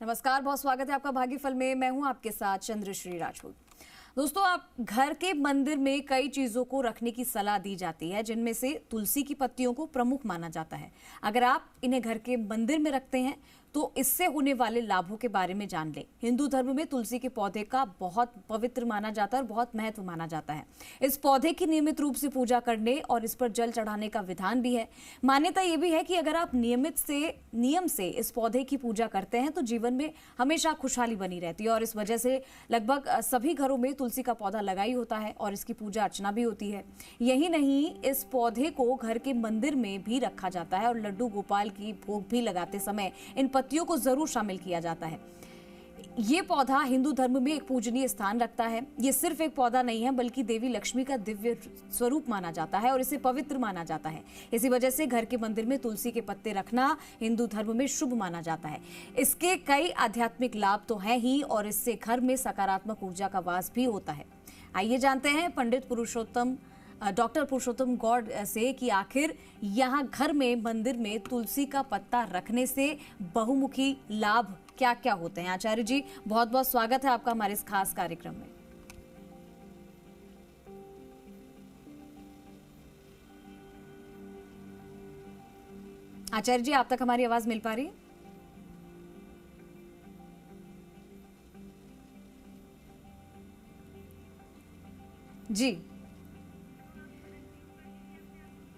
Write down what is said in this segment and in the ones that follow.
नमस्कार, बहुत स्वागत है आपका भाग्यफल में। मैं हूं आपके साथ चंद्रश्री राजपूत। दोस्तों, आप घर के मंदिर में कई चीजों को रखने की सलाह दी जाती है, जिनमें से तुलसी की पत्तियों को प्रमुख माना जाता है। अगर आप इन्हें घर के मंदिर में रखते हैं तो इससे होने वाले लाभों के बारे में जान लें। हिंदू धर्म में तुलसी के पौधे का बहुत पवित्र माना जाता है और बहुत महत्व माना जाता है। इस पौधे की नियमित रूप से पूजा करने और इस पर जल चढ़ाने का विधान भी है। मान्यता यह भी है कि अगर आप नियम से इस पौधे की पूजा करते हैं तो जीवन में हमेशा खुशहाली बनी रहती है। और इस वजह से लगभग सभी घरों में तुलसी का पौधा लगा ही होता है और इसकी पूजा अर्चना भी होती है। यही नहीं, इस पौधे को घर के मंदिर में भी रखा जाता है और लड्डू गोपाल की भोग भी लगाते समय इन पत्तियों को जरूर शामिल किया जाता है। ये पौधा हिंदू धर्म में एक पूजनीय स्थान रखता है। ये सिर्फ एक पौधा नहीं है, बल्कि देवी लक्ष्मी का दिव्य स्वरूप माना जाता है और इसे पवित्र माना जाता है। इसी वजह से घर के मंदिर में तुलसी के पत्ते रखना हिंदू धर्म में शुभ माना जाता है। इसके कई आध्यात्मिक लाभ तो हैं ही और इससे घर में सकारात्मक ऊर्जा का वास भी होता है। आइए जानते हैं डॉक्टर पुरुषोत्तम गौड़ से कि आखिर यहाँ घर में मंदिर में तुलसी का पत्ता रखने से बहुमुखी लाभ क्या क्या होते हैं। आचार्य जी, बहुत बहुत स्वागत है आपका हमारे इस खास कार्यक्रम में। आचार्य जी, आप तक हमारी आवाज मिल पा रही है? जी,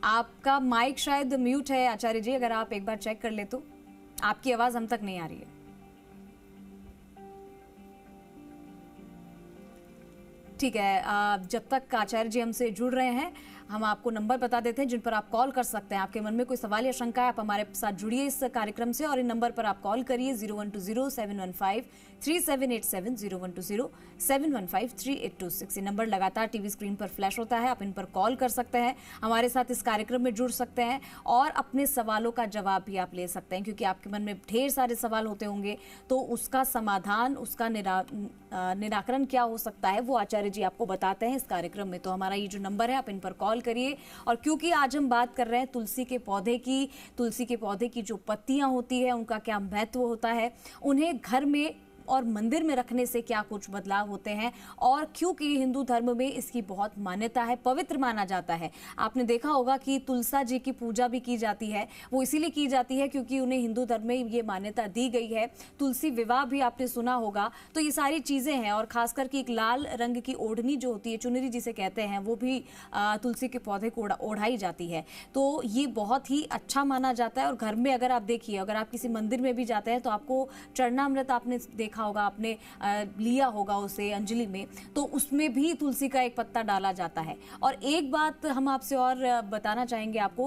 आपका माइक शायद म्यूट है आचार्य जी, अगर आप एक बार चेक कर ले तो। आपकी आवाज हम तक नहीं आ रही है। ठीक है, जब तक आचार्य जी हमसे जुड़ रहे हैं, हम आपको नंबर बता देते हैं जिन पर आप कॉल कर सकते हैं। आपके मन में कोई सवाल या शंका है, आप हमारे साथ जुड़िए इस कार्यक्रम से और इन नंबर पर आप कॉल करिए 0120-715-3787, 0120-715-3826। ये नंबर लगातार टीवी स्क्रीन पर फ्लैश होता है। आप इन पर कॉल कर सकते हैं, हमारे साथ इस कार्यक्रम में जुड़ सकते हैं और अपने सवालों का जवाब भी आप ले सकते हैं, क्योंकि आपके मन में ढेर सारे सवाल होते होंगे तो उसका समाधान, उसका निराकरण क्या हो सकता है, वो आचार्य जी आपको बताते हैं इस कार्यक्रम में। तो हमारा ये जो नंबर है, आप इन पर कॉल करिए। और क्योंकि आज हम बात कर रहे हैं तुलसी के पौधे की जो पत्तियां होती है उनका क्या महत्व होता है, उन्हें घर में और मंदिर में रखने से क्या कुछ बदलाव होते हैं, और क्योंकि हिंदू धर्म में इसकी बहुत मान्यता है, पवित्र माना जाता है। आपने देखा होगा कि तुलसा जी की पूजा भी की जाती है। वो इसीलिए की जाती है क्योंकि उन्हें हिंदू धर्म में ये मान्यता दी गई है। तुलसी विवाह भी आपने सुना होगा। तो ये सारी चीजें हैं और खासकर कि एक लाल रंग की ओढ़नी जो होती है, चुनरी जिसे कहते हैं, वो भी तुलसी के पौधे को ओढ़ाई जाती है। तो ये बहुत ही अच्छा माना जाता है। और घर में अगर आप देखिए, अगर आप किसी मंदिर में भी जाते हैं तो आपको चरणामृत आपने देखा होगा, आपने लिया होगा उसे अंजलि में, तो उसमें भी तुलसी का एक पत्ता डाला जाता है। और एक बात हम आपसे और बताना चाहेंगे आपको,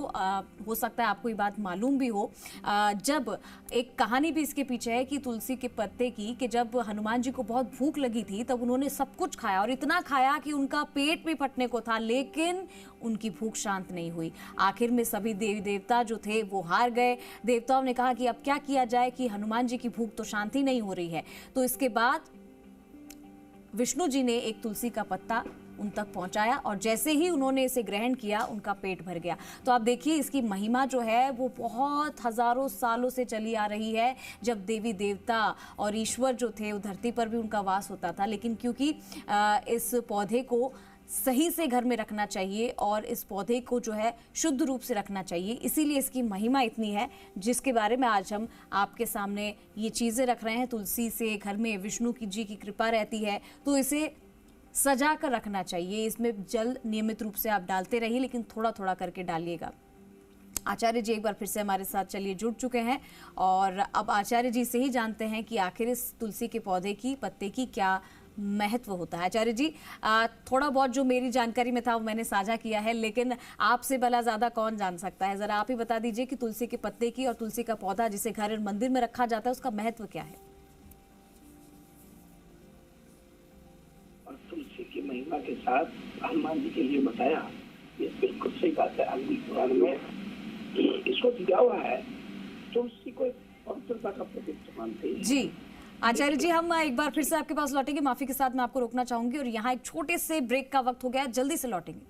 हो सकता है आपको ये बात मालूम भी हो, जब एक कहानी भी इसके पीछे है कि तुलसी के पत्ते की, कि जब हनुमान जी को बहुत भूख लगी थी तब उन्होंने सब कुछ खाया और इतना खाया कि उनका पेट भी फटने को था, लेकिन उनकी भूख शांत नहीं हुई। आखिर में सभी देवी देवता जो थे वो हार गए। देवताओं ने कहा कि अब क्या किया जाए कि हनुमान जी की भूख तो शांति नहीं हो रही है। तो इसके बाद विष्णु जी ने एक तुलसी का पत्ता उन तक पहुंचाया और जैसे ही उन्होंने इसे ग्रहण किया उनका पेट भर गया। तो आप देखिए, इसकी महिमा जो है वो बहुत हजारों सालों से चली आ रही है। जब देवी देवता और ईश्वर जो थे वो धरती पर भी उनका वास होता था, लेकिन क्योंकि इस पौधे को सही से घर में रखना चाहिए और इस पौधे को जो है शुद्ध रूप से रखना चाहिए, इसीलिए इसकी महिमा इतनी है, जिसके बारे में आज हम आपके सामने ये चीज़ें रख रहे हैं। तुलसी से घर में विष्णु जी की कृपा रहती है, तो इसे सजा कर रखना चाहिए। इसमें जल नियमित रूप से आप डालते रहिए, लेकिन थोड़ा थोड़ा करके डालिएगा। आचार्य जी एक बार फिर से हमारे साथ चलिए जुड़ चुके हैं और अब आचार्य जी से ही जानते हैं कि आखिर इस तुलसी के पौधे की पत्ते की क्या महत्व होता है। आचार्य जी, थोड़ा बहुत जो मेरी जानकारी में था वो मैंने साझा किया है, लेकिन आपसे भला ज्यादा कौन जान सकता है। जरा आप ही बता दीजिए कि तुलसी के पत्ते की और तुलसी का पौधा जिसे घर और मंदिर में रखा जाता है उसका महत्व क्या है। और तुलसी की महिमा के साथ हनुमान जी के लिए बताया, ये बिल्कुल सही बात है। अग्नि पुराण में इसको दिया हुआ है। तुलसी को पवित्रता का प्रतीक मानते हैं जी। आचार्य जी, हम एक बार फिर से आपके पास लौटेंगे। माफी के साथ मैं आपको रोकना चाहूंगी और यहाँ एक छोटे से ब्रेक का वक्त हो गया, जल्दी से लौटेंगे।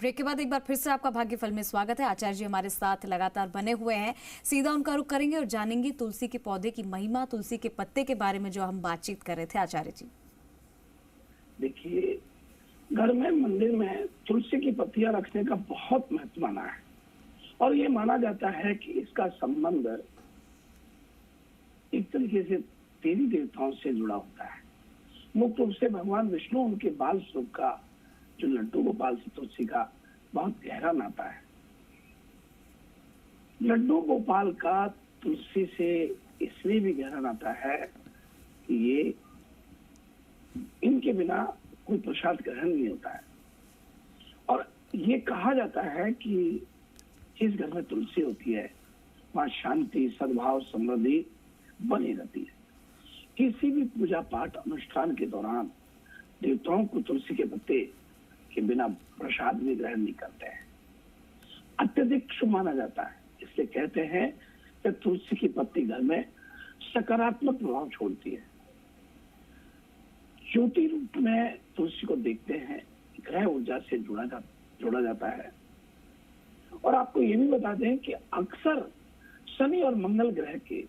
ब्रेक के बाद एक बार फिर से आपका भाग्यफल में स्वागत है। आचार्य जी हमारे साथ लगातार बने हुए हैं, सीधा उनका रुख करेंगे और जानेंगे तुलसी के पौधे की महिमा, तुलसी के पत्ते के बारे में जो हम बातचीत कर रहे थे। आचार्य जी देखिए, घर में मंदिर में तुलसी की पत्तियां रखने का बहुत महत्व माना है और ये माना जाता है कि इसका संबंध एक तरीके से देवी देवताओं से जुड़ा होता है। मुख्य रूप से भगवान विष्णु उनके बाल स्वरूप का जो लड्डू गोपाल से तुलसी का बहुत गहरा नाता है। लड्डू गोपाल का तुलसी से इसलिए भी गहरा नाता है कि ये इनके बिना कोई प्रसाद ग्रहण नहीं होता है और ये कहा जाता है कि जिस घर में तुलसी होती है वहां शांति, सद्भाव, समृद्धि बनी रहती है। किसी भी पूजा पाठ अनुष्ठान के दौरान देवताओं को तुलसी के पत्ते के बिना प्रसाद भी ग्रहण नहीं करते हैं। अत्यधिक शुभ माना जाता है, इसलिए कहते हैं कि तुलसी की पत्ती घर में सकारात्मक प्रभाव छोड़ती है। ज्योति रूप में तुलसी को देखते हैं, ग्रह ऊर्जा से जोड़ा जाता है। और आपको ये भी बता दें कि अक्सर शनि और मंगल ग्रह के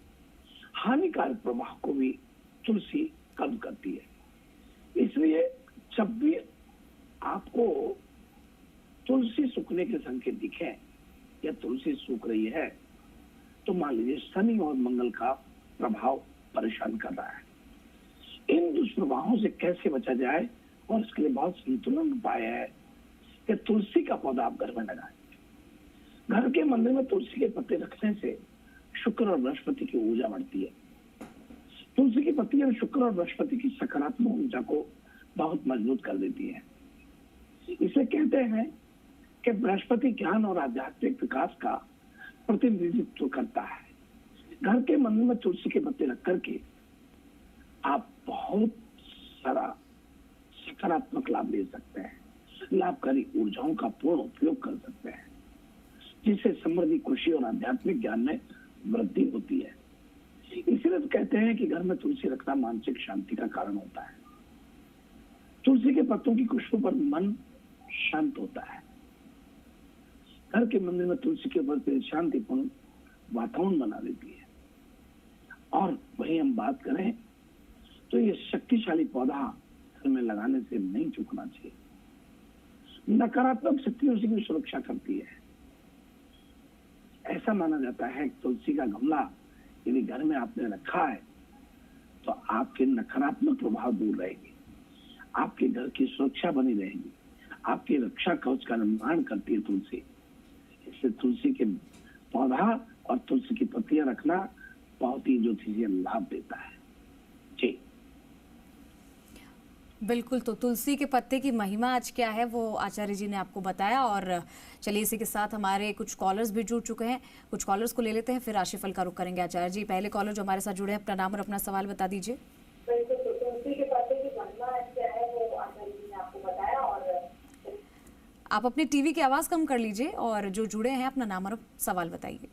हानिकारक प्रभाव को भी तुलसी कम करती है। इसलिए जब भी आपको तुलसी सूखने के संकेत दिखे या तुलसी सूख रही है तो मान लीजिए शनि और मंगल का प्रभाव परेशान कर रहा है। इन दुष्प्रभावों से कैसे बचा जाए और इसके लिए बहुत संतुलन उपाय है कि तुलसी का पौधा आप घर में लगाएं। घर के मंदिर में तुलसी के पत्ते रखने से शुक्र और बृहस्पति की ऊर्जा बढ़ती है। तुलसी की पत्तियां शुक्र और बृहस्पति की सकारात्मक ऊर्जा को बहुत मजबूत कर देती है। इसे कहते हैं कि बृहस्पति ज्ञान और आध्यात्मिक विकास का प्रतिनिधित्व करता है। घर के मंदिर में तुलसी के पत्ते रख करके आप बहुत सारा सकारात्मक लाभ ले सकते हैं, लाभकारी ऊर्जाओं का पूर्ण उपयोग कर सकते हैं, जिससे समृद्धि, खुशी और आध्यात्मिक ज्ञान में वृद्धि होती है। इसलिए तो कहते हैं कि घर में तुलसी रखना मानसिक शांति का कारण होता है। तुलसी के पत्तों की खुशबू पर मन शांत होता है। घर के मंदिर में तुलसी के ऊपर शांतिपूर्ण वातावरण बना देती है। और वही हम बात करें तो ये शक्तिशाली पौधा घर में लगाने से नहीं चूकना चाहिए। नकारात्मक शक्तियों से भी सुरक्षा करती है। ऐसा माना जाता है कि तुलसी का गमला यदि घर में आपने रखा है तो आपके नकारात्मक प्रभाव दूर रहेंगे, आपके घर की सुरक्षा बनी रहेगी, आपकी रक्षा कवच का निर्माण करती है तुलसी। इससे तुलसी के पौधा और तुलसी की पत्तियां रखना बहुत ही ज्योतिषीय लाभ देता है। जी बिल्कुल, तो तुलसी के पत्ते की महिमा आज क्या है वो आचार्य जी ने आपको बताया। और चलिए इसी के साथ हमारे कुछ कॉलर्स भी जुड़ चुके हैं, कुछ कॉलर्स को ले लेते हैं, फिर राशिफल का रुख करेंगे। आचार्य जी, पहले कॉलर जो हमारे साथ जुड़े हैं, अपना नाम और अपना सवाल बता दीजिए। तुलसी के पत्ते की महिमा क्या है वो आचार्य जी ने आपको बताया। और आप अपनी टीवी की आवाज़ कम कर लीजिए और जो जुड़े हैं अपना नाम और सवाल बताइए।